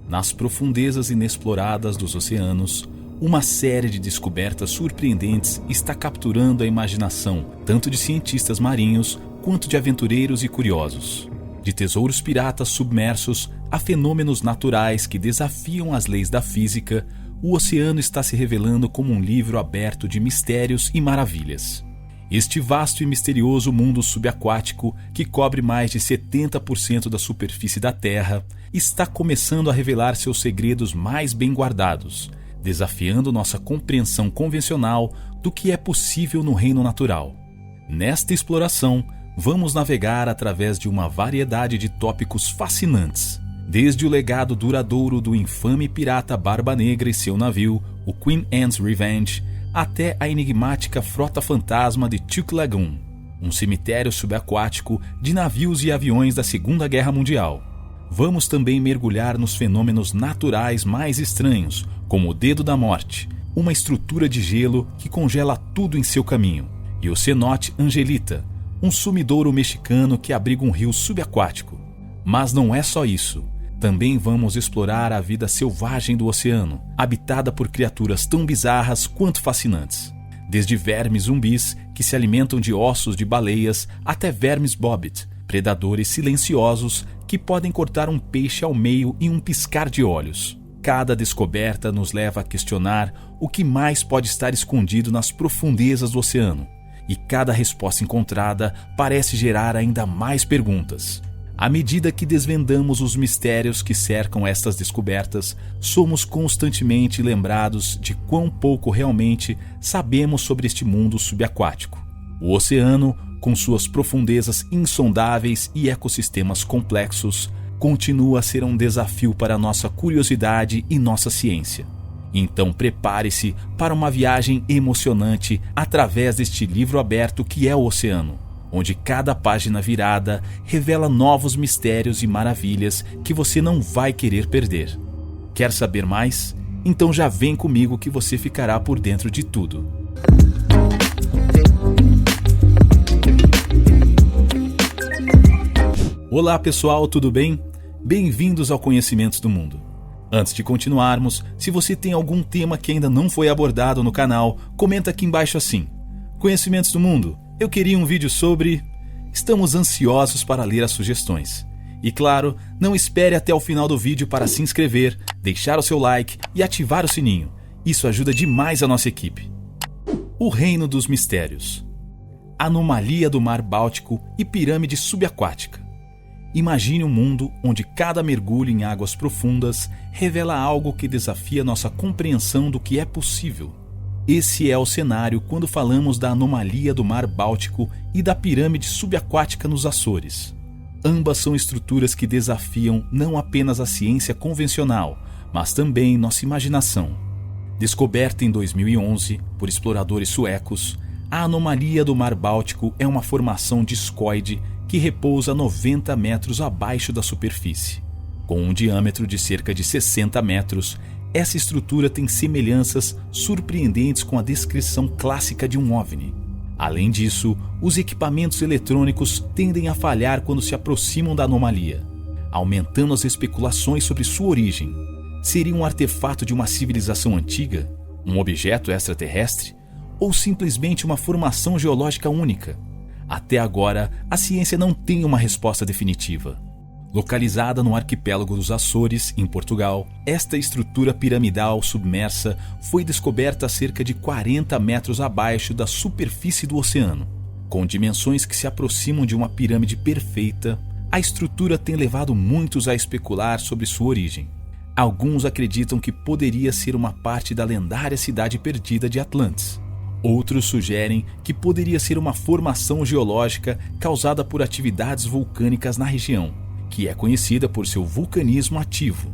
Nas profundezas inexploradas dos oceanos, uma série de descobertas surpreendentes está capturando a imaginação tanto de cientistas marinhos quanto de aventureiros e curiosos. De tesouros piratas submersos a fenômenos naturais que desafiam as leis da física, o oceano está se revelando como um livro aberto de mistérios e maravilhas. Este vasto e misterioso mundo subaquático, que cobre mais de 70% da superfície da Terra, está começando a revelar seus segredos mais bem guardados, desafiando nossa compreensão convencional do que é possível no reino natural. Nesta exploração, vamos navegar através de uma variedade de tópicos fascinantes, desde o legado duradouro do infame pirata Barba Negra e seu navio, o Queen Anne's Revenge, até a enigmática frota fantasma de Tuke Lagoon, um cemitério subaquático de navios e aviões da Segunda Guerra Mundial. Vamos também mergulhar nos fenômenos naturais mais estranhos, como o Dedo da Morte, uma estrutura de gelo que congela tudo em seu caminho, e o cenote Angelita, um sumidouro mexicano que abriga um rio subaquático. Mas não é só isso. Também vamos explorar a vida selvagem do oceano, habitada por criaturas tão bizarras quanto fascinantes. Desde vermes zumbis que se alimentam de ossos de baleias até vermes bobbit, predadores silenciosos que podem cortar um peixe ao meio em um piscar de olhos. Cada descoberta nos leva a questionar o que mais pode estar escondido nas profundezas do oceano, e cada resposta encontrada parece gerar ainda mais perguntas. À medida que desvendamos os mistérios que cercam estas descobertas, somos constantemente lembrados de quão pouco realmente sabemos sobre este mundo subaquático. O oceano, com suas profundezas insondáveis e ecossistemas complexos, continua a ser um desafio para nossa curiosidade e nossa ciência. Então prepare-se para uma viagem emocionante através deste livro aberto que é o oceano, onde cada página virada revela novos mistérios e maravilhas que você não vai querer perder. Quer saber mais? Então já vem comigo que você ficará por dentro de tudo. Olá pessoal, tudo bem? Bem-vindos ao Conhecimentos do Mundo. Antes de continuarmos, se você tem algum tema que ainda não foi abordado no canal, comenta aqui embaixo assim: Conhecimentos do Mundo, eu queria um vídeo sobre... Estamos ansiosos para ler as sugestões. E claro, não espere até o final do vídeo para se inscrever, deixar o seu like e ativar o sininho. Isso ajuda demais a nossa equipe. O Reino dos Mistérios. Anomalia do Mar Báltico e pirâmide subaquática. Imagine um mundo onde cada mergulho em águas profundas revela algo que desafia nossa compreensão do que é possível. Esse é o cenário quando falamos da anomalia do Mar Báltico e da pirâmide subaquática nos Açores. Ambas são estruturas que desafiam não apenas a ciência convencional, mas também nossa imaginação. Descoberta em 2011 por exploradores suecos, a anomalia do Mar Báltico é uma formação discoide que repousa 90 metros abaixo da superfície. Com um diâmetro de cerca de 60 metros, essa estrutura tem semelhanças surpreendentes com a descrição clássica de um OVNI. Além disso, os equipamentos eletrônicos tendem a falhar quando se aproximam da anomalia, aumentando as especulações sobre sua origem. Seria um artefato de uma civilização antiga? Um objeto extraterrestre? Ou simplesmente uma formação geológica única? Até agora, a ciência não tem uma resposta definitiva. Localizada no arquipélago dos Açores, em Portugal, esta estrutura piramidal submersa foi descoberta a cerca de 40 metros abaixo da superfície do oceano. Com dimensões que se aproximam de uma pirâmide perfeita, a estrutura tem levado muitos a especular sobre sua origem. Alguns acreditam que poderia ser uma parte da lendária cidade perdida de Atlantis. Outros sugerem que poderia ser uma formação geológica causada por atividades vulcânicas na região, que é conhecida por seu vulcanismo ativo.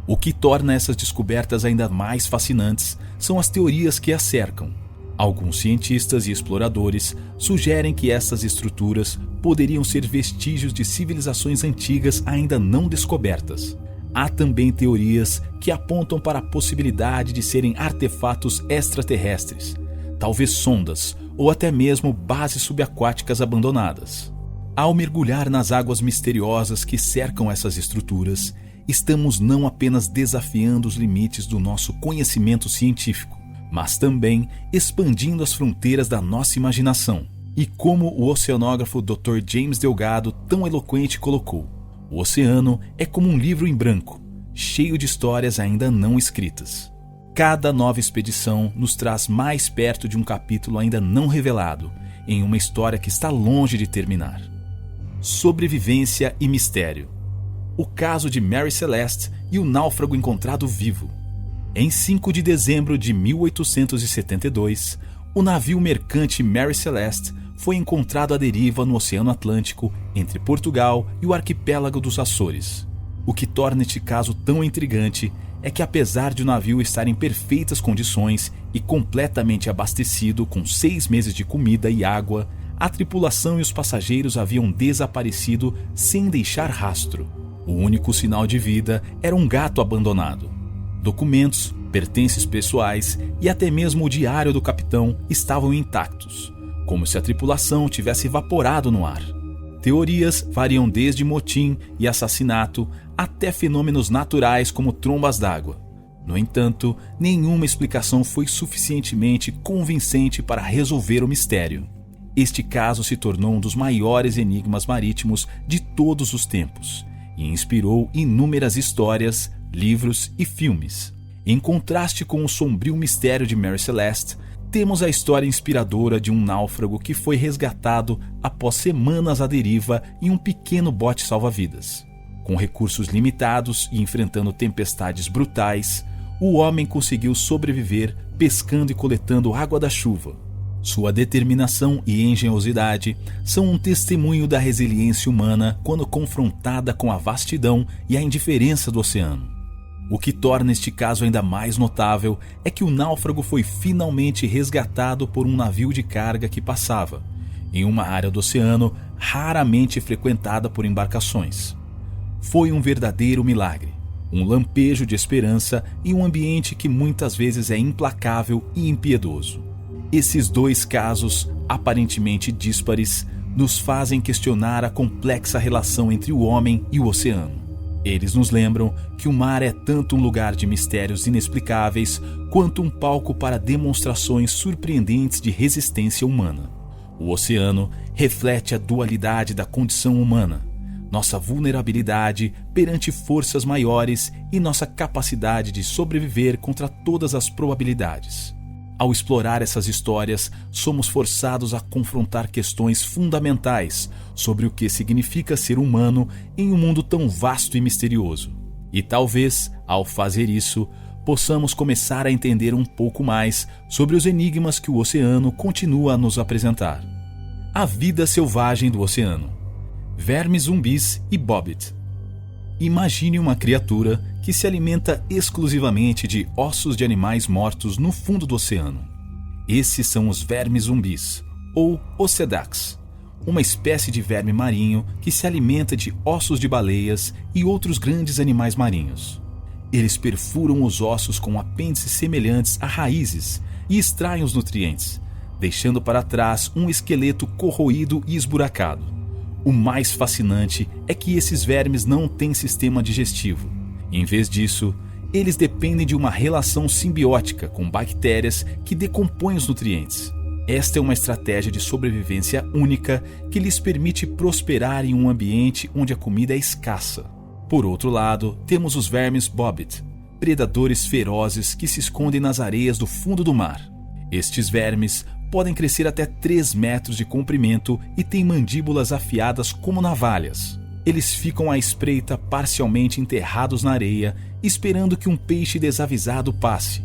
O que torna essas descobertas ainda mais fascinantes são as teorias que as cercam. Alguns cientistas e exploradores sugerem que essas estruturas poderiam ser vestígios de civilizações antigas ainda não descobertas. Há também teorias que apontam para a possibilidade de serem artefatos extraterrestres, talvez sondas ou até mesmo bases subaquáticas abandonadas. Ao mergulhar nas águas misteriosas que cercam essas estruturas, estamos não apenas desafiando os limites do nosso conhecimento científico, mas também expandindo as fronteiras da nossa imaginação. E como o oceanógrafo Dr. James Delgado tão eloquente colocou, o oceano é como um livro em branco, cheio de histórias ainda não escritas. Cada nova expedição nos traz mais perto de um capítulo ainda não revelado, em uma história que está longe de terminar. Sobrevivência e mistério. O caso de Mary Celeste e o náufrago encontrado vivo. Em 5 de dezembro de 1872, o navio mercante Mary Celeste foi encontrado à deriva no Oceano Atlântico, entre Portugal e o arquipélago dos Açores. O que torna este caso tão intrigante é que, apesar de o navio estar em perfeitas condições e completamente abastecido com 6 meses de comida e água, a tripulação e os passageiros haviam desaparecido sem deixar rastro. O único sinal de vida era um gato abandonado. Documentos, pertences pessoais e até mesmo o diário do capitão estavam intactos, como se a tripulação tivesse evaporado no ar. Teorias variam desde motim e assassinato até fenômenos naturais como trombas d'água. No entanto, nenhuma explicação foi suficientemente convincente para resolver o mistério. Este caso se tornou um dos maiores enigmas marítimos de todos os tempos e inspirou inúmeras histórias, livros e filmes. Em contraste com o sombrio mistério de Mary Celeste, temos a história inspiradora de um náufrago que foi resgatado após semanas à deriva em um pequeno bote salva-vidas. Com recursos limitados e enfrentando tempestades brutais, o homem conseguiu sobreviver pescando e coletando água da chuva. Sua determinação e engenhosidade são um testemunho da resiliência humana quando confrontada com a vastidão e a indiferença do oceano. O que torna este caso ainda mais notável é que o náufrago foi finalmente resgatado por um navio de carga que passava, em uma área do oceano raramente frequentada por embarcações. Foi um verdadeiro milagre, um lampejo de esperança em um ambiente que muitas vezes é implacável e impiedoso. Esses dois casos, aparentemente díspares, nos fazem questionar a complexa relação entre o homem e o oceano. Eles nos lembram que o mar é tanto um lugar de mistérios inexplicáveis quanto um palco para demonstrações surpreendentes de resistência humana. O oceano reflete a dualidade da condição humana, nossa vulnerabilidade perante forças maiores e nossa capacidade de sobreviver contra todas as probabilidades. Ao explorar essas histórias, somos forçados a confrontar questões fundamentais sobre o que significa ser humano em um mundo tão vasto e misterioso. E talvez, ao fazer isso, possamos começar a entender um pouco mais sobre os enigmas que o oceano continua a nos apresentar. A vida selvagem do oceano. Vermes zumbis e bobbit. Imagine uma criatura que se alimenta exclusivamente de ossos de animais mortos no fundo do oceano. Esses são os vermes zumbis, ou ocedax, uma espécie de verme marinho que se alimenta de ossos de baleias e outros grandes animais marinhos. Eles perfuram os ossos com apêndices semelhantes a raízes e extraem os nutrientes, deixando para trás um esqueleto corroído e esburacado. O mais fascinante é que esses vermes não têm sistema digestivo. Em vez disso, eles dependem de uma relação simbiótica com bactérias que decompõem os nutrientes. Esta é uma estratégia de sobrevivência única que lhes permite prosperar em um ambiente onde a comida é escassa. Por outro lado, temos os vermes bobbit, predadores ferozes que se escondem nas areias do fundo do mar. Estes vermes podem crescer até 3 metros de comprimento e têm mandíbulas afiadas como navalhas. Eles ficam à espreita parcialmente enterrados na areia, esperando que um peixe desavisado passe.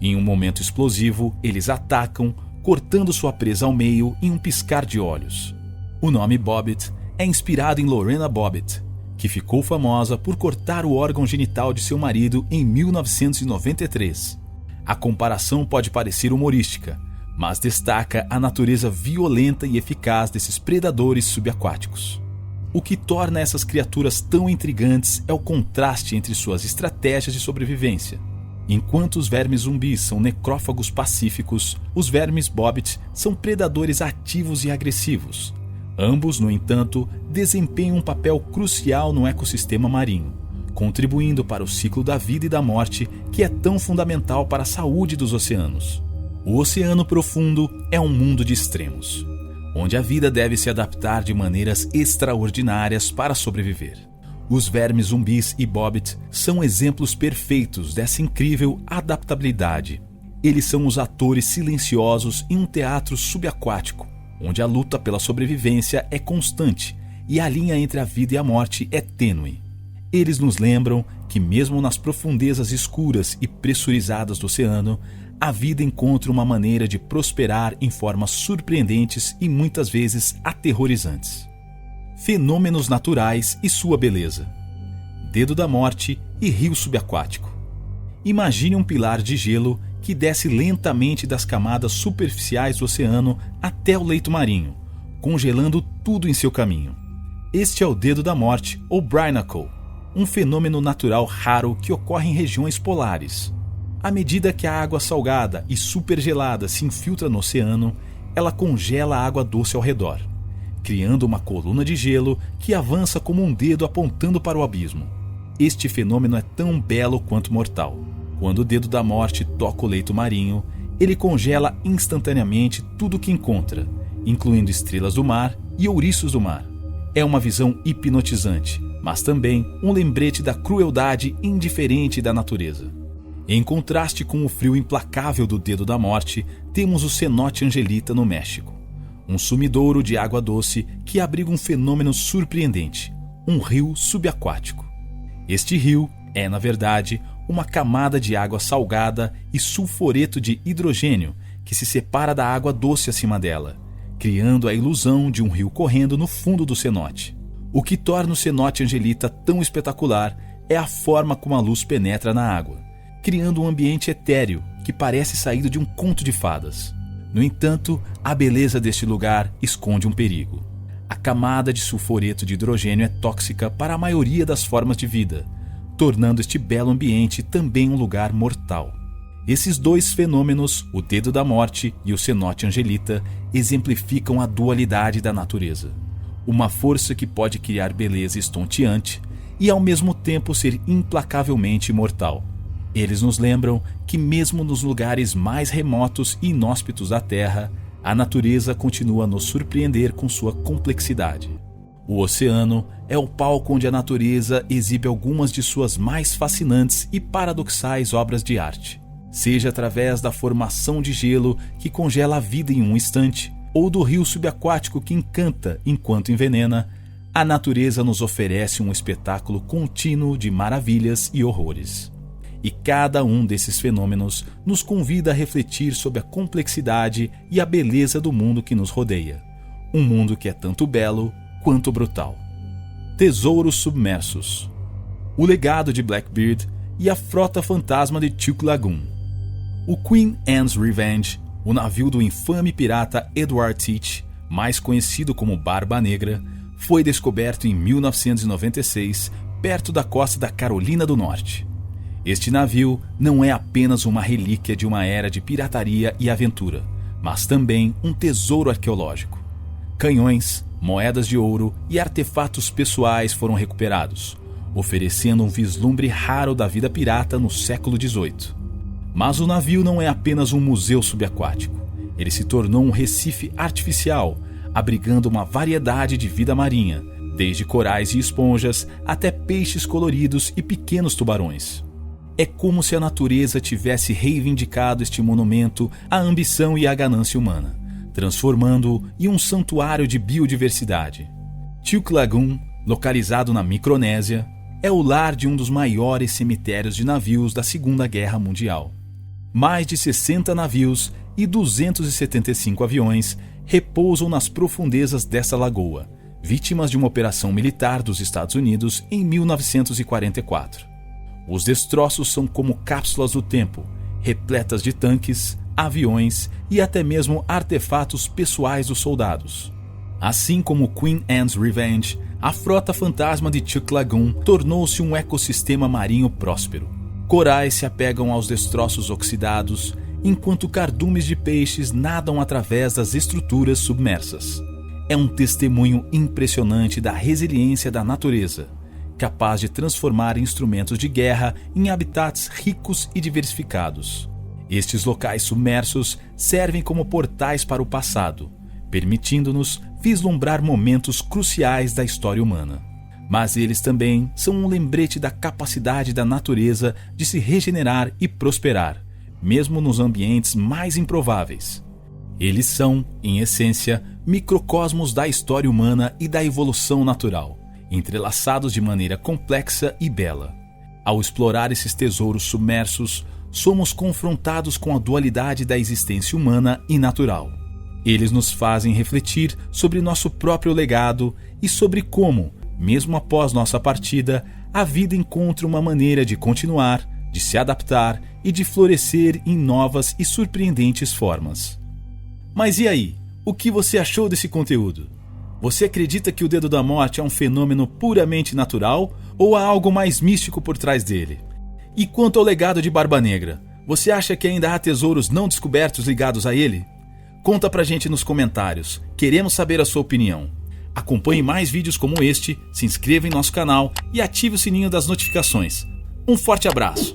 Em um momento explosivo, eles atacam, cortando sua presa ao meio em um piscar de olhos. O nome Bobbit é inspirado em Lorena Bobbitt, que ficou famosa por cortar o órgão genital de seu marido em 1993. A comparação pode parecer humorística, mas destaca a natureza violenta e eficaz desses predadores subaquáticos. O que torna essas criaturas tão intrigantes é o contraste entre suas estratégias de sobrevivência. Enquanto os vermes zumbis são necrófagos pacíficos, os vermes bobbit são predadores ativos e agressivos. Ambos, no entanto, desempenham um papel crucial no ecossistema marinho, contribuindo para o ciclo da vida e da morte que é tão fundamental para a saúde dos oceanos. O oceano profundo é um mundo de extremos, onde a vida deve se adaptar de maneiras extraordinárias para sobreviver. Os vermes zumbis e Bobbit são exemplos perfeitos dessa incrível adaptabilidade. Eles são os atores silenciosos em um teatro subaquático, onde a luta pela sobrevivência é constante e a linha entre a vida e a morte é tênue. Eles nos lembram que mesmo nas profundezas escuras e pressurizadas do oceano, a vida encontra uma maneira de prosperar em formas surpreendentes e muitas vezes aterrorizantes. Fenômenos naturais e sua beleza. Dedo da Morte e rio subaquático. Imagine um pilar de gelo que desce lentamente das camadas superficiais do oceano até o leito marinho, congelando tudo em seu caminho. Este é o Dedo da Morte, ou Brinacle, um fenômeno natural raro que ocorre em regiões polares. À medida que a água salgada e supergelada se infiltra no oceano, ela congela a água doce ao redor, criando uma coluna de gelo que avança como um dedo apontando para o abismo. Este fenômeno é tão belo quanto mortal. Quando o Dedo da Morte toca o leito marinho, ele congela instantaneamente tudo o que encontra, incluindo estrelas do mar e ouriços do mar. É uma visão hipnotizante, mas também um lembrete da crueldade indiferente da natureza. Em contraste com o frio implacável do Dedo da Morte, temos o cenote angelita no México, um sumidouro de água doce que abriga um fenômeno surpreendente, um rio subaquático. Este rio é, na verdade, uma camada de água salgada e sulfureto de hidrogênio que se separa da água doce acima dela, criando a ilusão de um rio correndo no fundo do cenote. O que torna o cenote angelita tão espetacular é a forma como a luz penetra na água, criando um ambiente etéreo que parece saído de um conto de fadas. No entanto, a beleza deste lugar esconde um perigo. A camada de sulfureto de hidrogênio é tóxica para a maioria das formas de vida, tornando este belo ambiente também um lugar mortal. Esses dois fenômenos, o Dedo da Morte e o cenote angelita, exemplificam a dualidade da natureza. Uma força que pode criar beleza estonteante e ao mesmo tempo ser implacavelmente mortal. Eles nos lembram que mesmo nos lugares mais remotos e inóspitos da Terra, a natureza continua a nos surpreender com sua complexidade. O oceano é o palco onde a natureza exibe algumas de suas mais fascinantes e paradoxais obras de arte. Seja através da formação de gelo que congela a vida em um instante, ou do rio subaquático que encanta enquanto envenena, a natureza nos oferece um espetáculo contínuo de maravilhas e horrores. E cada um desses fenômenos nos convida a refletir sobre a complexidade e a beleza do mundo que nos rodeia. Um mundo que é tanto belo quanto brutal. Tesouros submersos. O legado de Blackbeard e a frota fantasma de Chuk Lagoon. O Queen Anne's Revenge, o navio do infame pirata Edward Teach, mais conhecido como Barba Negra, foi descoberto em 1996, perto da costa da Carolina do Norte. Este navio não é apenas uma relíquia de uma era de pirataria e aventura, mas também um tesouro arqueológico. Canhões, moedas de ouro e artefatos pessoais foram recuperados, oferecendo um vislumbre raro da vida pirata no século XVIII. Mas o navio não é apenas um museu subaquático. Ele se tornou um recife artificial, abrigando uma variedade de vida marinha, desde corais e esponjas até peixes coloridos e pequenos tubarões. É como se a natureza tivesse reivindicado este monumento à ambição e à ganância humana, transformando-o em um santuário de biodiversidade. Chuk Lagoon, localizado na Micronésia, é o lar de um dos maiores cemitérios de navios da Segunda Guerra Mundial. Mais de 60 navios e 275 aviões repousam nas profundezas dessa lagoa, vítimas de uma operação militar dos Estados Unidos em 1944. Os destroços são como cápsulas do tempo, repletas de tanques, aviões e até mesmo artefatos pessoais dos soldados. Assim como Queen Anne's Revenge, a frota fantasma de Chuk Lagoon tornou-se um ecossistema marinho próspero. Corais se apegam aos destroços oxidados, enquanto cardumes de peixes nadam através das estruturas submersas. É um testemunho impressionante da resiliência da natureza, capaz de transformar instrumentos de guerra em habitats ricos e diversificados. Estes locais submersos servem como portais para o passado, permitindo-nos vislumbrar momentos cruciais da história humana. Mas eles também são um lembrete da capacidade da natureza de se regenerar e prosperar, mesmo nos ambientes mais improváveis. Eles são, em essência, microcosmos da história humana e da evolução natural, entrelaçados de maneira complexa e bela. Ao explorar esses tesouros submersos, somos confrontados com a dualidade da existência humana e natural. Eles nos fazem refletir sobre nosso próprio legado e sobre como, mesmo após nossa partida, a vida encontra uma maneira de continuar, de se adaptar e de florescer em novas e surpreendentes formas. Mas e aí? O que você achou desse conteúdo? Você acredita que o Dedo da Morte é um fenômeno puramente natural ou há algo mais místico por trás dele? E quanto ao legado de Barba Negra, você acha que ainda há tesouros não descobertos ligados a ele? Conta pra gente nos comentários, queremos saber a sua opinião. Acompanhe mais vídeos como este, se inscreva em nosso canal e ative o sininho das notificações. Um forte abraço!